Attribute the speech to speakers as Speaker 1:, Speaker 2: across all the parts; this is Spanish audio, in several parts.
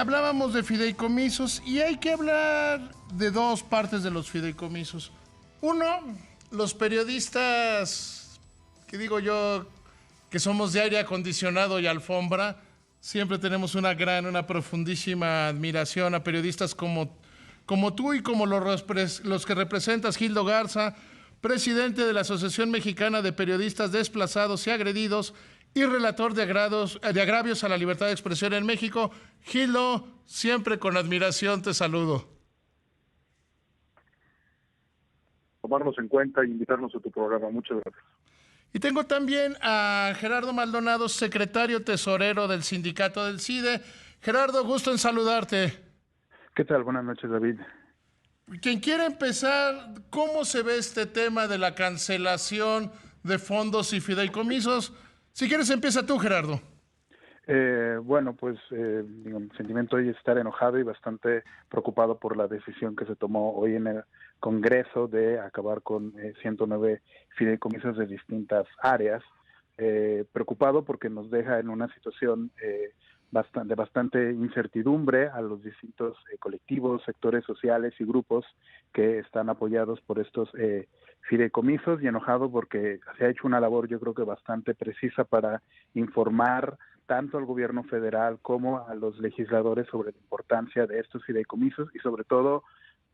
Speaker 1: Hablábamos de fideicomisos y hay que hablar de dos partes de los fideicomisos. Uno, los periodistas, que digo yo, que somos de aire acondicionado y alfombra, siempre tenemos una profundísima admiración a periodistas como tú y como los que representas, Gildo Garza, presidente de la Asociación Mexicana de Periodistas Desplazados y Agredidos y relator de agravios a la libertad de expresión en México. Gildo, siempre con admiración te saludo.
Speaker 2: Tomarnos en cuenta e invitarnos a tu programa. Muchas gracias.
Speaker 1: Y tengo también a Gerardo Maldonado, secretario tesorero del sindicato del CIDE. Gerardo, gusto en saludarte.
Speaker 3: ¿Qué tal? Buenas noches, David.
Speaker 1: Quien quiera empezar, ¿cómo se ve este tema de la cancelación de fondos y fideicomisos? Si quieres, empieza tú, Gerardo.
Speaker 3: Mi sentimiento hoy es estar enojado y bastante preocupado por la decisión que se tomó hoy en el Congreso de acabar con 109 fideicomisos de distintas áreas. Preocupado porque nos deja en una situación de bastante incertidumbre a los distintos colectivos, sectores sociales y grupos que están apoyados por estos fideicomisos, y enojado porque se ha hecho una labor, yo creo que bastante precisa, para informar tanto al gobierno federal como a los legisladores sobre la importancia de estos fideicomisos, y sobre todo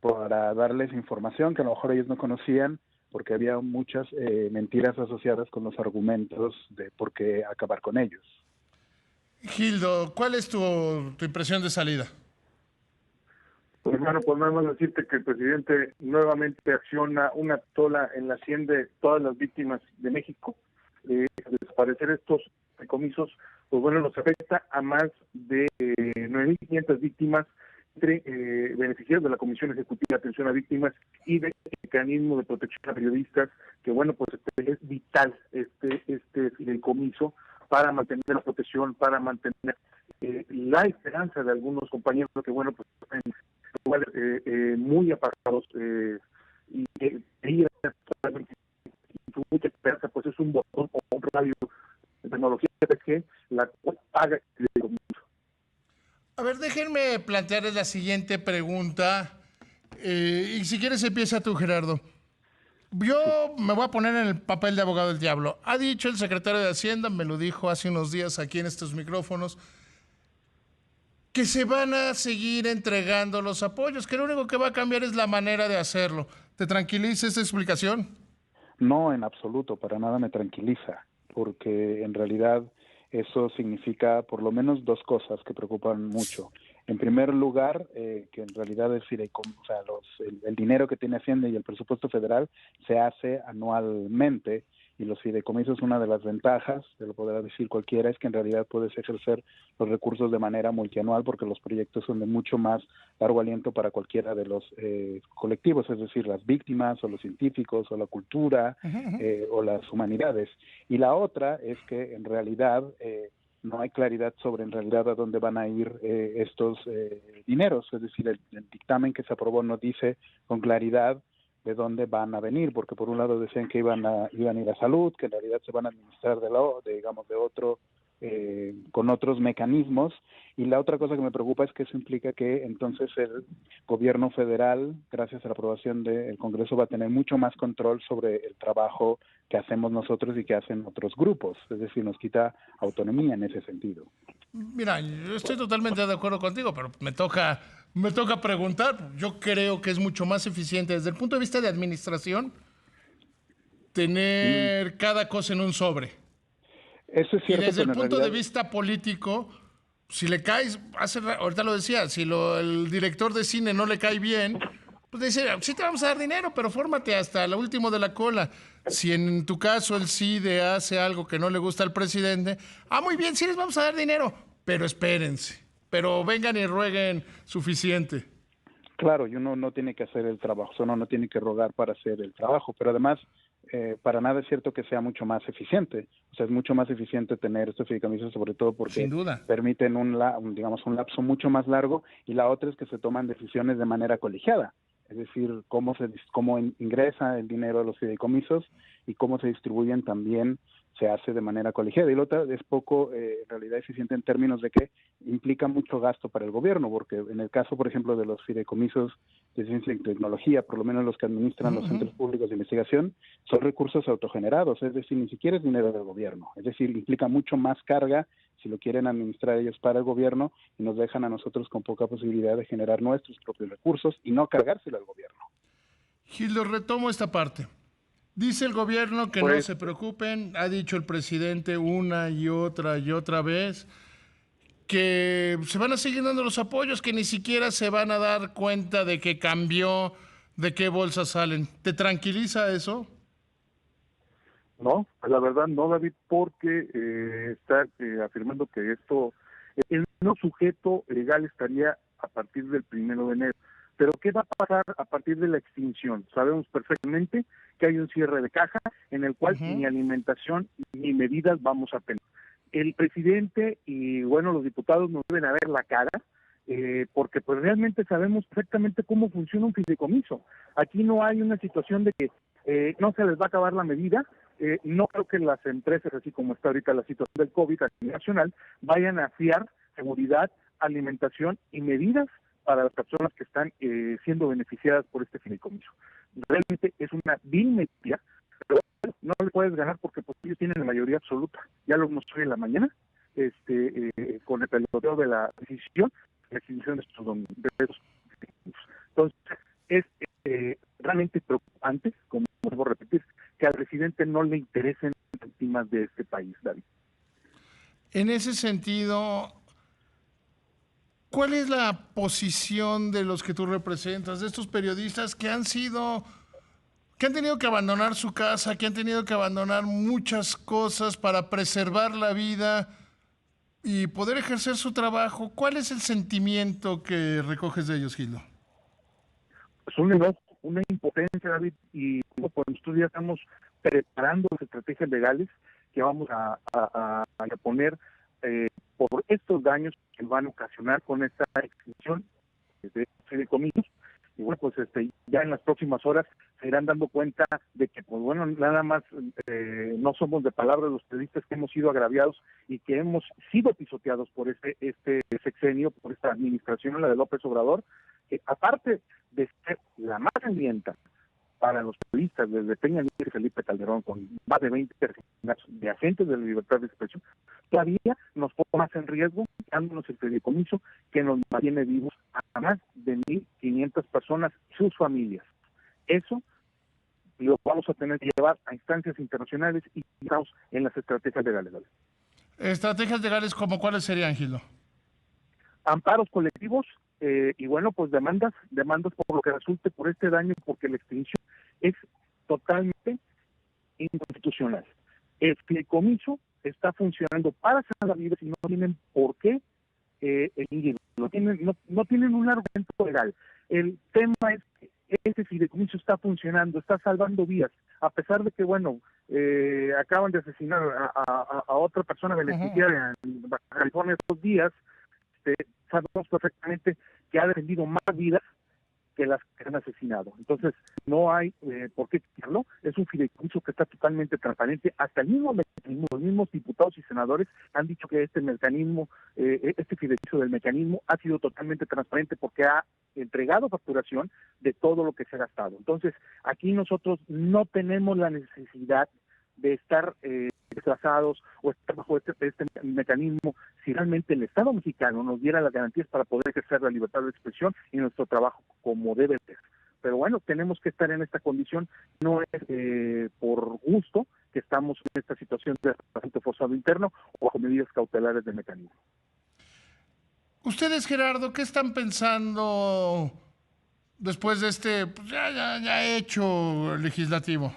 Speaker 3: para darles información que a lo mejor ellos no conocían, porque había muchas mentiras asociadas con los argumentos de por qué acabar con ellos.
Speaker 1: Gildo, ¿cuál es tu impresión de salida?
Speaker 2: Pues hermano, pues nada más decirte que el presidente nuevamente acciona una tola en la sien de todas las víctimas de México. Desaparecer estos decomisos, pues bueno, nos afecta a más de 9.500 víctimas, entre beneficiarios de la Comisión Ejecutiva de Atención a Víctimas y del Mecanismo de Protección a Periodistas, que bueno, pues es vital este fideicomiso para mantener la protección, para mantener la esperanza de algunos compañeros que bueno, pues muy apagados y su mucha esperanza, pues es un botón o un radio de tecnología que la cual paga el fideicomiso.
Speaker 1: A ver, déjenme plantearles la siguiente pregunta, y si quieres empieza tú, Gerardo. Yo me voy a poner en el papel de abogado del diablo. Ha dicho el secretario de Hacienda, me lo dijo hace unos días aquí en estos micrófonos, que se van a seguir entregando los apoyos, que lo único que va a cambiar es la manera de hacerlo. ¿Te tranquiliza esta explicación?
Speaker 3: No, en absoluto, para nada me tranquiliza, porque en realidad eso significa por lo menos dos cosas que preocupan mucho. En primer lugar, que en realidad el dinero que tiene Hacienda y el presupuesto federal se hace anualmente, y los fideicomisos, una de las ventajas, te lo podrá decir cualquiera, es que en realidad puedes ejercer los recursos de manera multianual, porque los proyectos son de mucho más largo aliento para cualquiera de los colectivos, es decir, las víctimas o los científicos o la cultura o las humanidades. Y la otra es que en realidad no hay claridad sobre en realidad a dónde van a ir estos dineros, es decir, el dictamen que se aprobó no dice con claridad de dónde van a venir, porque por un lado decían que iban a ir a salud, que en realidad se van a administrar con otros mecanismos, y la otra cosa que me preocupa es que eso implica que entonces el gobierno federal, gracias a la aprobación del Congreso, va a tener mucho más control sobre el trabajo que hacemos nosotros y que hacen otros grupos, es decir, nos quita autonomía en ese sentido.
Speaker 1: Mira, yo estoy totalmente de acuerdo contigo, pero me toca preguntar. Yo creo que es mucho más eficiente desde el punto de vista de administración tener cada cosa en un sobre.
Speaker 3: Eso es cierto.
Speaker 1: Y desde el punto de vista político, si le caes, ahorita lo decía, si el director de cine no le cae bien, pues dice, sí te vamos a dar dinero, pero fórmate hasta lo último de la cola. Si en tu caso el CIDE hace algo que no le gusta al presidente, muy bien, sí les vamos a dar dinero, pero espérense, pero vengan y rueguen suficiente.
Speaker 3: Claro, y uno no tiene que hacer el trabajo, uno no tiene que rogar para hacer el trabajo, pero además para nada es cierto que sea mucho más eficiente. O sea, es mucho más eficiente tener estos fideicomisos, sobre todo porque
Speaker 1: sin duda
Speaker 3: permiten un lapso mucho más largo, y la otra es que se toman decisiones de manera colegiada. Es decir, cómo ingresa el dinero a los fideicomisos y cómo se distribuyen también se hace de manera colegiada. Y la otra es poco, en realidad, eficiente en términos de que implica mucho gasto para el gobierno, porque en el caso, por ejemplo, de los fideicomisos de ciencia y tecnología, por lo menos los que administran los centros públicos de investigación, son recursos autogenerados, es decir, ni siquiera es dinero del gobierno. Es decir, implica mucho más carga si lo quieren administrar ellos para el gobierno y nos dejan a nosotros con poca posibilidad de generar nuestros propios recursos y no cargárselo al gobierno.
Speaker 1: Gildo, retomo esta parte. Dice el gobierno que no se preocupen, ha dicho el presidente una y otra vez que se van a seguir dando los apoyos, que ni siquiera se van a dar cuenta de que cambió, de qué bolsas salen. ¿Te tranquiliza eso?
Speaker 2: No, la verdad no, David, porque está afirmando que el no sujeto legal estaría a partir del 1 de enero. Pero ¿qué va a pasar a partir de la extinción? Sabemos perfectamente que hay un cierre de caja en el cual ni alimentación ni medidas vamos a tener. El presidente y, bueno, los diputados nos deben a ver la cara, porque pues realmente sabemos perfectamente cómo funciona un fideicomiso. Aquí no hay una situación de que no se les va a acabar la medida. No creo que las empresas, así como está ahorita la situación del COVID a nivel nacional, vayan a fiar seguridad, alimentación y medidas para las personas que están siendo beneficiadas por este fideicomiso. Realmente es una vil mentira, pero no le puedes ganar porque pues, ellos tienen la mayoría absoluta. Ya lo mostré en la mañana, con el peloteo de la decisión, la extinción de estos fideicomisos. Entonces, es realmente preocupante, como vuelvo a repetir, que al presidente no le interesen las víctimas de este país, David.
Speaker 1: En ese sentido, ¿cuál es la posición de los que tú representas, de estos periodistas que han tenido que abandonar su casa, que han tenido que abandonar muchas cosas para preservar la vida y poder ejercer su trabajo? ¿Cuál es el sentimiento que recoges de ellos, Gildo?
Speaker 2: Pues un enojo, una impotencia, David, y pues nosotros ya estamos preparando las estrategias legales que vamos a poner por estos daños que van a ocasionar con esta extinción de fideicomisos. Y bueno, pues ya en las próximas horas se irán dando cuenta de que, pues bueno, nada más no somos de palabras los periodistas que hemos sido agraviados y que hemos sido pisoteados por este sexenio, por esta administración, la de López Obrador, que aparte de ser la más sangrienta para los periodistas, desde Peña Nieto y Felipe Calderón, con más de 20 asesinatos de agentes de la libertad de expresión, todavía nos pone más en riesgo, dándonos el fideicomiso que nos mantiene vivos a más de 1.500 personas y sus familias. Eso lo vamos a tener que llevar a instancias internacionales y estamos en las estrategias legales.
Speaker 1: ¿Estrategias legales como cuáles serían, Gildo?
Speaker 2: Amparos colectivos y bueno, pues demandas por lo que resulte por este daño, porque la extinción es totalmente inconstitucional. El fideicomiso está funcionando para salvar vidas y no tienen por qué no tienen un argumento legal. El tema es que este fideicomiso está funcionando, está salvando vidas, a pesar de que, bueno, acaban de asesinar a otra persona beneficiaria en Baja California estos días. Sabemos perfectamente que ha defendido más vidas que las que han asesinado. Entonces, no hay por qué quitarlo. Es un fideicomiso que está totalmente transparente. Hasta el mismo mecanismo, los mismos diputados y senadores han dicho que este fideicomiso del mecanismo ha sido totalmente transparente porque ha entregado facturación de todo lo que se ha gastado. Entonces, aquí nosotros no tenemos la necesidad de estar desplazados o estar bajo este mecanismo si realmente el Estado mexicano nos diera las garantías para poder ejercer la libertad de expresión y nuestro trabajo como debe ser. Pero bueno, tenemos que estar en esta condición, no es por gusto que estamos en esta situación de arrestamiento forzado interno o bajo medidas cautelares del mecanismo.
Speaker 1: Ustedes, Gerardo, ¿qué están pensando después de este ya hecho legislativo?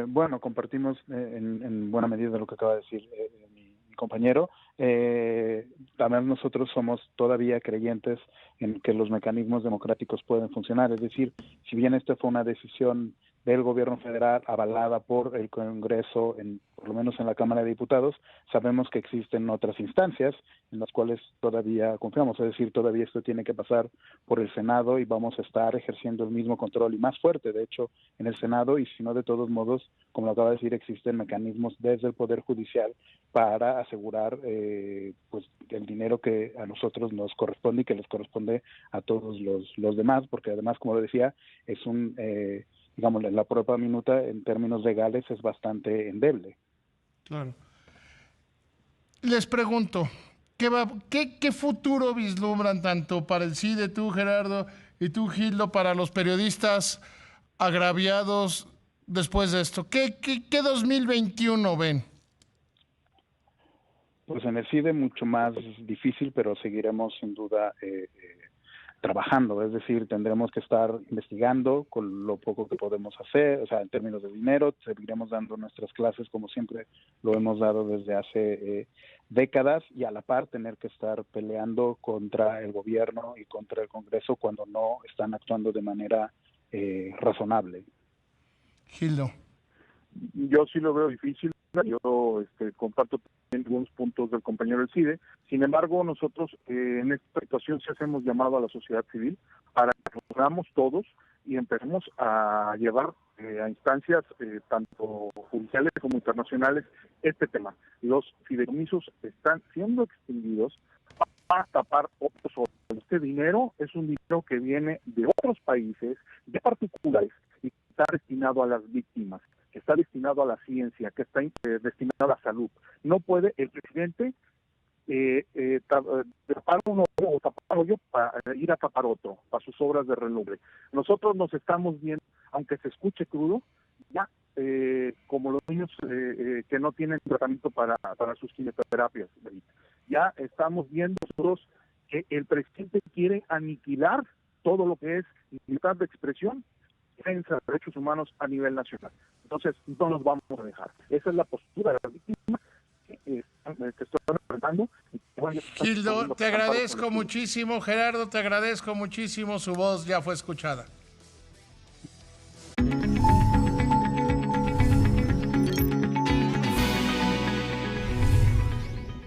Speaker 3: Bueno, compartimos en buena medida lo que acaba de decir mi compañero. Además, nosotros somos todavía creyentes en que los mecanismos democráticos pueden funcionar. Es decir, si bien esta fue una decisión del gobierno federal, avalada por el Congreso, por lo menos en la Cámara de Diputados. Sabemos que existen otras instancias en las cuales todavía confiamos, es decir, todavía esto tiene que pasar por el Senado y vamos a estar ejerciendo el mismo control y más fuerte, de hecho, en el Senado, y si no, de todos modos, como lo acaba de decir, existen mecanismos desde el Poder Judicial para asegurar pues el dinero que a nosotros nos corresponde y que les corresponde a todos los demás, porque además, como lo decía, es digamos, la propia minuta en términos legales es bastante endeble.
Speaker 1: Claro. Les pregunto, ¿qué futuro vislumbran tanto para el CIDE, tú, Gerardo, y tú, Gildo, para los periodistas agraviados después de esto? ¿Qué 2021 ven?
Speaker 3: Pues en el CIDE mucho más difícil, pero seguiremos sin duda trabajando, es decir, tendremos que estar investigando con lo poco que podemos hacer, o sea, en términos de dinero, seguiremos dando nuestras clases como siempre lo hemos dado desde hace décadas, y a la par tener que estar peleando contra el gobierno y contra el Congreso cuando no están actuando de manera razonable.
Speaker 1: Gildo.
Speaker 2: Yo sí lo veo difícil. Yo comparto también algunos puntos del compañero del CIDE. Sin embargo, nosotros en esta situación sí hacemos llamado a la sociedad civil para que nos unamos todos y empecemos a llevar a instancias tanto judiciales como internacionales este tema. Los fideicomisos están siendo extendidos para tapar otros ojos. Este dinero es un dinero que viene de otros países, de particulares, y está destinado a las víctimas, que está destinado a la ciencia, que está destinado a la salud. No puede el presidente tapar uno o tapar otro para ir a tapar otro, para sus obras de renombre. Nosotros nos estamos viendo, aunque se escuche crudo, ya como los niños que no tienen tratamiento para sus quimioterapias. Ya estamos viendo nosotros que el presidente quiere aniquilar todo lo que es libertad de expresión, defensa de derechos humanos a nivel nacional. Entonces, no nos vamos a dejar. Esa es la postura de las víctimas que estoy representando.
Speaker 1: Gildo, te agradezco muchísimo. Gerardo, te agradezco muchísimo. Su voz ya fue escuchada.